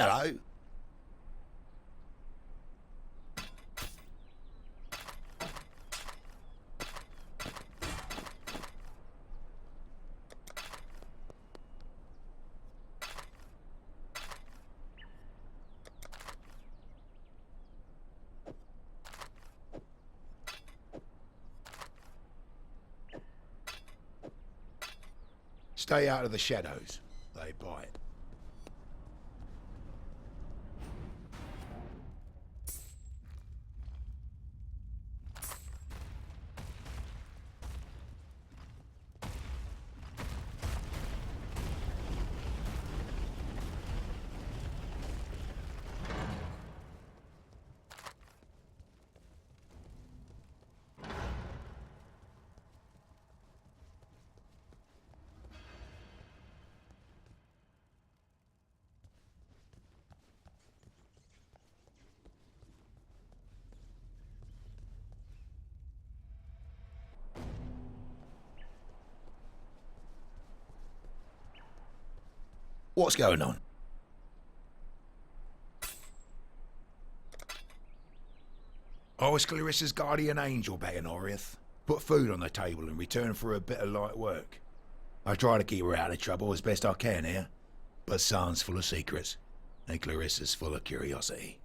Hello. Stay out of the shadows. They bite. What's going on? I was Clarissa's guardian angel back in Oriath. Put food on the table in return for a bit of light work. I try to keep her out of trouble as best I can here, but Sarn's full of secrets, and Clarissa's full of curiosity.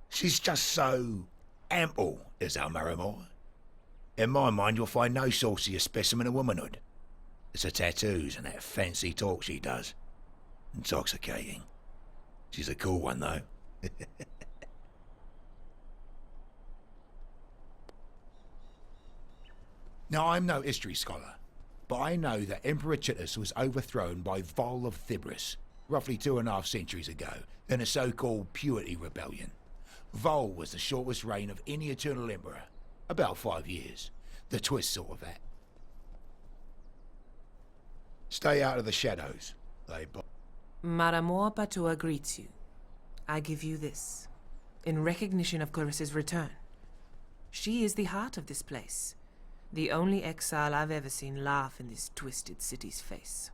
She's just so ample, is our Marimore. In my mind, you'll find no saucier specimen of womanhood. It's her tattoos and that fancy talk she does. Intoxicating. She's a cool one, though. Now, I'm no history scholar, but I know that Emperor Chittus was overthrown by Vaal of Thibris roughly 2.5 centuries ago in a so-called Purity Rebellion. Vaal was the shortest reign of any eternal emperor, about 5 years. The twist sort of that. Stay out of the shadows. They Maramor Patua greets you. I give you this, in recognition of Clarissa's return. She is the heart of this place, the only exile I've ever seen laugh in this twisted city's face.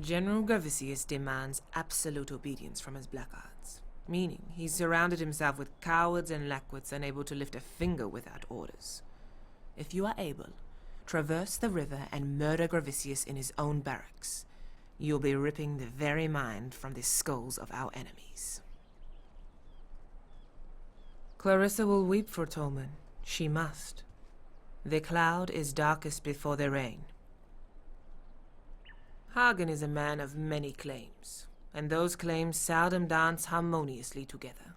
General Gravisius demands absolute obedience from his blackguards, meaning he's surrounded himself with cowards and lackwits unable to lift a finger without orders. If you are able, traverse the river and murder Gravisius in his own barracks. You'll be ripping the very mind from the skulls of our enemies. Clarissa will weep for Tolman. She must. The cloud is darkest before the rain. Hagen is a man of many claims, and those claims seldom dance harmoniously together.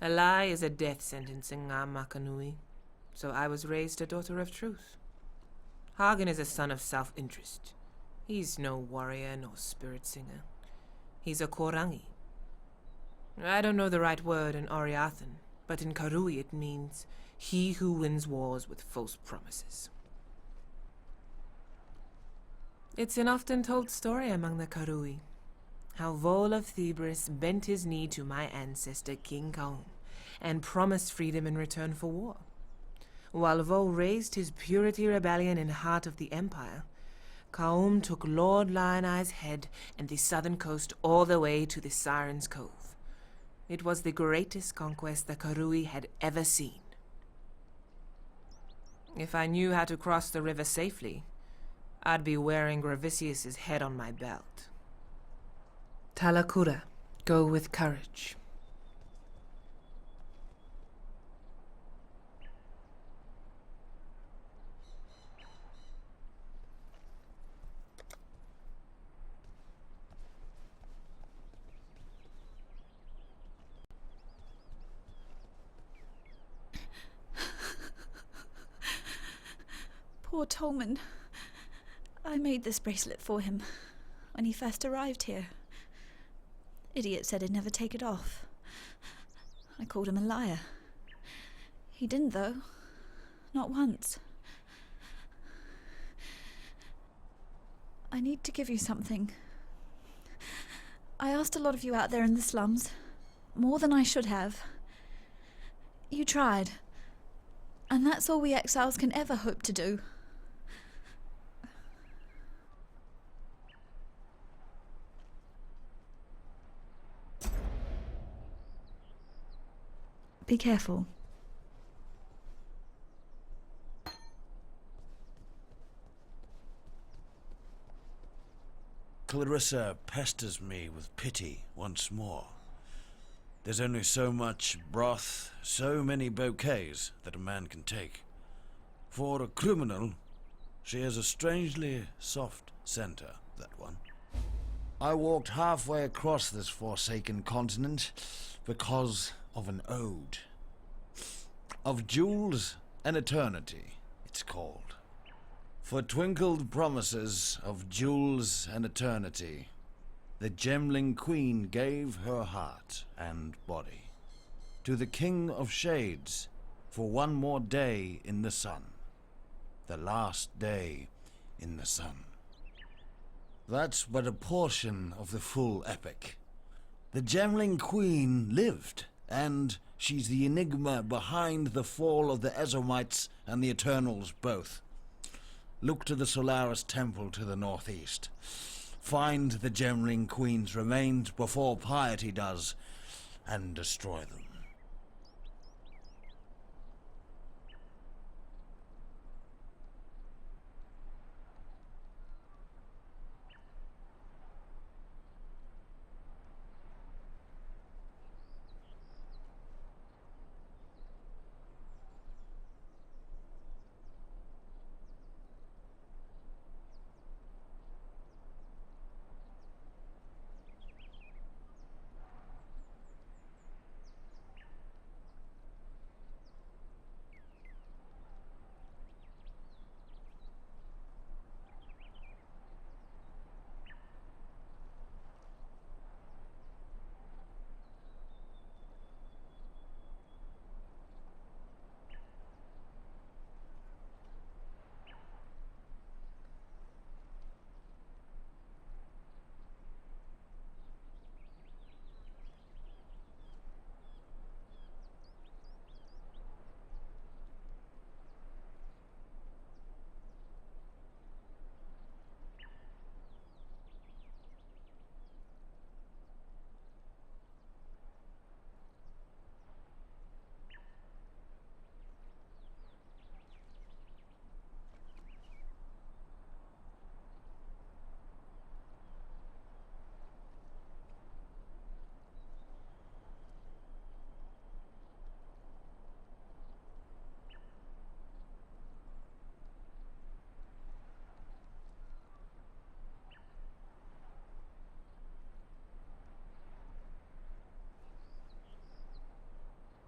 A lie is a death sentence in Makanui, so I was raised a daughter of truth. Hagen is a son of self-interest. He's no warrior nor spirit singer. He's a Korangi. I don't know the right word in Oriathan, but in Karui it means he who wins wars with false promises. It's an often told story among the Karui, how Vaal of Thebris bent his knee to my ancestor King Kaum and promised freedom in return for war. While Vaal raised his Purity Rebellion in the heart of the Empire, Kaum took Lord Lion-Eye's head and the southern coast all the way to the Siren's Cove. It was the greatest conquest the Karui had ever seen. If I knew how to cross the river safely, I'd be wearing Gravicius's head on my belt. Talakura, go with courage. Poor Tolman. I made this bracelet for him when he first arrived here. Idiot said he'd never take it off. I called him a liar. He didn't, though. Not once. I need to give you something. I asked a lot of you out there in the slums. More than I should have. You tried. And that's all we exiles can ever hope to do. Be careful. Clarissa pesters me with pity once more. There's only so much broth, so many bouquets that a man can take. For a criminal, she has a strangely soft center, that one. I walked halfway across this forsaken continent because of an ode. Of jewels and eternity, it's called. For twinkled promises of jewels and eternity, the gemling queen gave her heart and body to the king of shades for one more day in the sun, the last day in the sun. That's but a portion of the full epic. The gemling queen lived, and she's the enigma behind the fall of the Ezomites and the Eternals both. Look to the Solaris Temple to the northeast. Find the Gemling Queen's remains before piety does, and destroy them.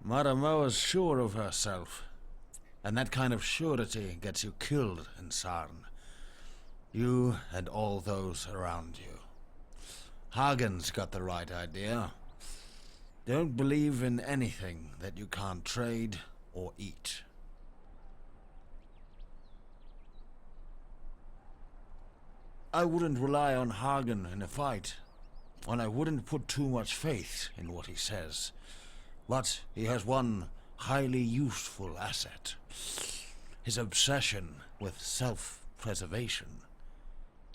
Maramoa's sure of herself, and that kind of surety gets you killed in Sarn. You and all those around you. Hagen's got the right idea. Don't believe in anything that you can't trade or eat. I wouldn't rely on Hagen in a fight, and I wouldn't put too much faith in what he says. But he has one highly useful asset. His obsession with self-preservation.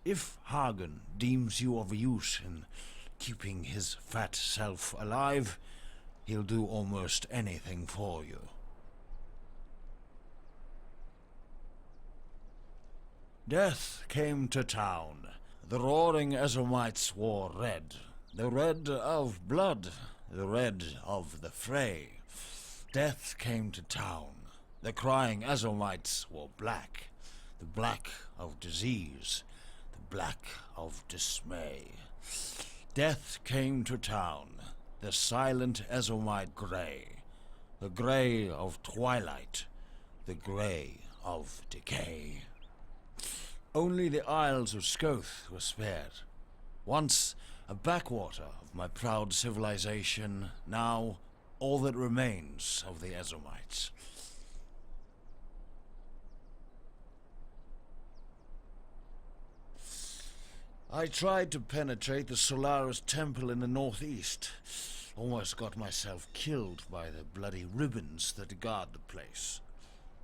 If Hagen deems you of use in keeping his fat self alive, he'll do almost anything for you. Death came to town. The roaring Ezomites wore red. The red of blood, the red of the fray. Death came to town. The crying Ezomites wore black. The black of disease, the black of dismay. Death came to town. The silent Ezomite grey. The grey of twilight. The grey of decay. Only the Isles of Scoth were spared. Once a backwater of my proud civilization, now all that remains of the Ezomites. I tried to penetrate the Solaris Temple in the northeast. Almost got myself killed by the bloody ribbons that guard the place.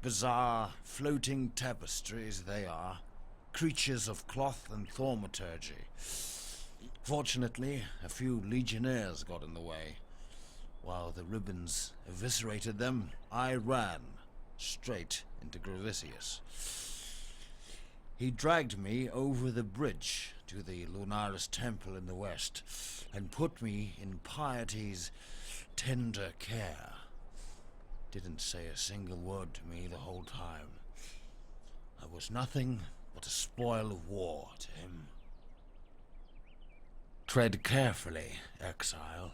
Bizarre, floating tapestries they are. Creatures of cloth and thaumaturgy. Fortunately, a few legionnaires got in the way. While the ribbons eviscerated them, I ran straight into Gravisius. He dragged me over the bridge to the Lunaris Temple in the west and put me in Piety's tender care. Didn't say a single word to me the whole time. I was nothing but a spoil of war to him. Tread carefully, Exile.